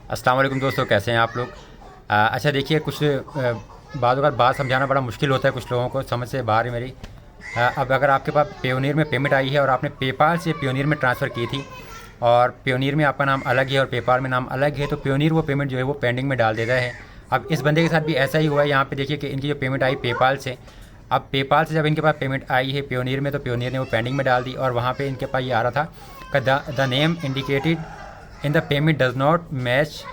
अस्सलाम वालेकुम दोस्तों, कैसे हैं आप लोग। अच्छा देखिए, कुछ बात समझाना बड़ा मुश्किल होता है, कुछ लोगों को समझ से बाहर है मेरी। अब अगर आपके पास पेयोनियर में पेमेंट आई है और आपने पेपाल से पेयोनियर में ट्रांसफ़र की थी और पेयोनियर में आपका नाम अलग है और पेपाल में नाम अलग है, तो पेयोनियर वो पेमेंट जो है वो पेंडिंग में डाल देता है। अब इस बंदे के साथ भी ऐसा ही हुआ है। यहाँ पे देखिए कि इनकी जो पेमेंट आई पेपाल से, अब पेपाल से जब इनके पास पेमेंट आई है पेयोनियर में, तो पेयोनियर ने वो पेंडिंग में डाल दी और वहाँ पे इनके पास ये आ रहा था कि the name indicated in the payment does not match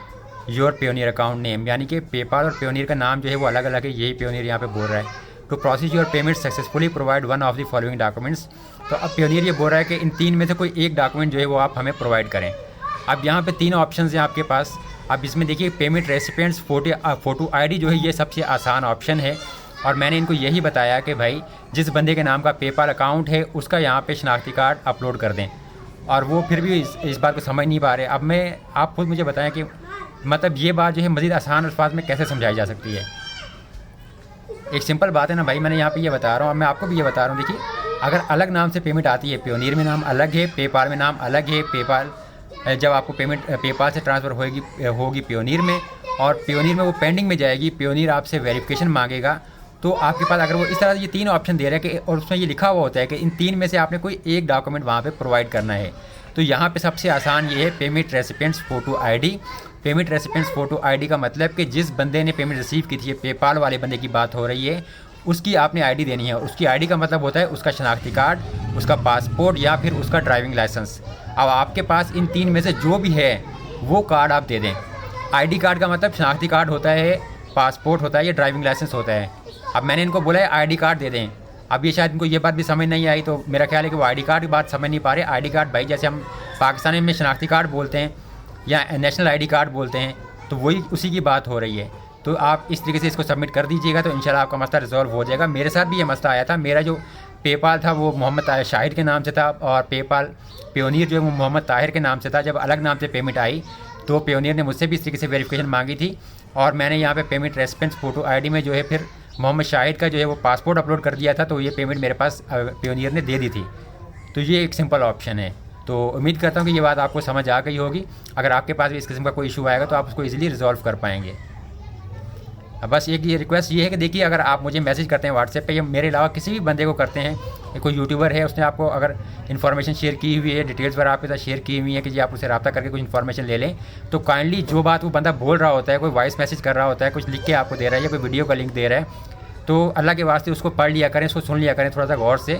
your Payoneer account name, यानी कि पेपाल और पेयोनियर का नाम जो है वो अलग अलग है। यही पेयोनियर यहाँ पे बोल रहा है to process your payment successfully provide one of the following documents. तो अब पेयोनियर ये बोल रहा है कि इन तीन में से कोई एक डॉक्यूमेंट जो है वो आप हमें प्रोवाइड करें। अब यहाँ पे तीन ऑप्शन हैं आपके पास। अब इसमें देखिए पेमेंट रेसिपिएंट्स फ़ोटो आईडी जो है ये सबसे आसान ऑप्शन है और मैंने इनको यही बताया कि भाई जिस बंदे के नाम का पेपाल अकाउंट है उसका यहाँ पे शनाख्ती कार्ड अपलोड कर दें, और वो फिर भी इस बात को समझ नहीं पा रहे। अब आप खुद मुझे बताएं कि मतलब ये बात जो है मज़ीद आसान अल्फाज में कैसे समझाई जा सकती है। एक सिंपल बात है ना भाई, मैंने यहाँ पे ये बता रहा हूँ, मैं आपको भी ये बता रहा हूँ। देखिए, अगर अलग नाम से पेमेंट आती है, पेयोनियर में नाम अलग है, पेपाल में नाम अलग है, पेपाल जब आपको पेमेंट पेपाल से ट्रांसफ़र होगी पेयोनियर में और पेयोनियर में वो पेंडिंग में जाएगी, पेयोनियर आपसे वेरिफिकेशन मांगेगा, तो आपके पास अगर वो इस तरह ये तीन ऑप्शन दे रहा है कि और उसमें ये लिखा हुआ होता है कि इन तीन में से आपने कोई एक डॉक्यूमेंट वहाँ पे प्रोवाइड करना है, तो यहाँ पे सबसे आसान ये है payment recipients photo ID. Payment recipients photo ID का मतलब कि जिस बंदे ने पेमेंट रिसीव की थी, पेपाल वाले बंदे की बात हो रही है, उसकी आपने आईडी देनी है। उसकी आईडी का मतलब होता है उसका शनाख्ती कार्ड, उसका पासपोर्ट या फिर उसका ड्राइविंग लाइसेंस। अब आपके पास इन तीन में से जो भी है वो कार्ड आप दे दें। आईडी कार्ड का मतलब शनाख्ती कार्ड होता है, पासपोर्ट होता है या ड्राइविंग लाइसेंस होता है। अब मैंने इनको बोला है आईडी कार्ड दे दें। अब ये शायद इनको ये बात भी समझ नहीं आई, तो मेरा ख्याल है कि वो आईडी कार्ड की बात समझ नहीं पा रहे। आईडी कार्ड भाई जैसे हम पाकिस्तानी में शनाख्ती कार्ड बोलते हैं या नेशनल आईडी कार्ड बोलते हैं, तो वही उसी की बात हो रही है। तो आप इस तरीके से इसको सबमिट कर दीजिएगा तो इंशाल्लाह आपका मसला रिजॉल्व हो जाएगा। मेरे साथ भी ये मसला आया था। मेरा जो पेपाल था वो मोहम्मद शाहिद के नाम से था और पेयोनियर जो है वो मोहम्मद ताहिर के नाम से था। जब अलग नाम से पेमेंट आई तो पेयोनियर ने मुझसे भी इस तरीके से वेरिफिकेशन मांगी थी और मैंने यहाँ पे पेमेंट रेसिपिएंट्स फ़ोटो आईडी में जो है फिर मोहम्मद शाहिद का जो है वो पासपोर्ट अपलोड कर दिया था, तो ये पेमेंट मेरे पास पेयोनियर ने दे दी थी। तो ये एक सिंपल ऑप्शन है। तो उम्मीद करता हूँ कि ये बात आपको समझ आ गई होगी। अगर आपके पास भी इस किस्म का कोई इशू आएगा तो आप उसको ईज़िली रिजॉल्व कर पाएंगे। बस एक ये रिक्वेस्ट ये है कि देखिए, अगर आप मुझे मैसेज करते हैं व्हाट्सएप पे या मेरे अलावा किसी भी बंदे को करते हैं, कोई यूट्यूबर है उसने आपको अगर इन्फॉर्मेशन शेयर की हुई है, डिटेल्स वगैरह आपके साथ शेयर की हुई है कि जी आप उससे रब्ता करके कुछ इन्फॉर्मेशन ले लें, तो काइंडली जो बात वो बंदा बोल रहा होता है, कोई वॉइस मैसेज कर रहा होता है, कुछ लिख के आपको दे रहा है या कोई वीडियो का लिंक दे रहा है, तो अल्लाह के वास्ते उसको पढ़ लिया करें, उसको सुन लिया करें थोड़ा सा गौर से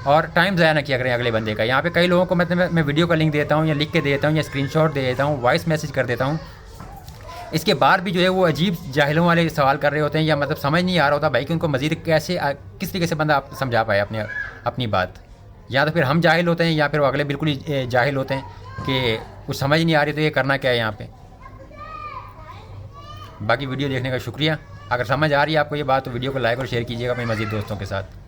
और टाइम ज़ाया ना किया करें अगले बंदे का। यहाँ पे कई लोगों को मतलब मैं वीडियो का लिंक देता हूँ या लिख के देता हूँ या स्क्रीनशॉट दे देता हूँ, वॉइस मैसेज कर देता हूँ, इसके बाद भी जो है वो अजीब जाहिलों वाले सवाल कर रहे होते हैं या मतलब समझ नहीं आ रहा होता भाई कि उनको मज़ीद कैसे किस तरीके से बंदा आप समझा पाए अपनी बात। या तो फिर हम जाहिल होते हैं या फिर वो अगले बिल्कुल ही जाहिल होते हैं कि कुछ समझ नहीं आ रही तो ये करना क्या है यहाँ पे। बाकी वीडियो देखने का शुक्रिया। अगर समझ आ रही है आपको ये बात तो वीडियो को लाइक और शेयर कीजिएगा अपने मज़ीद दोस्तों के साथ।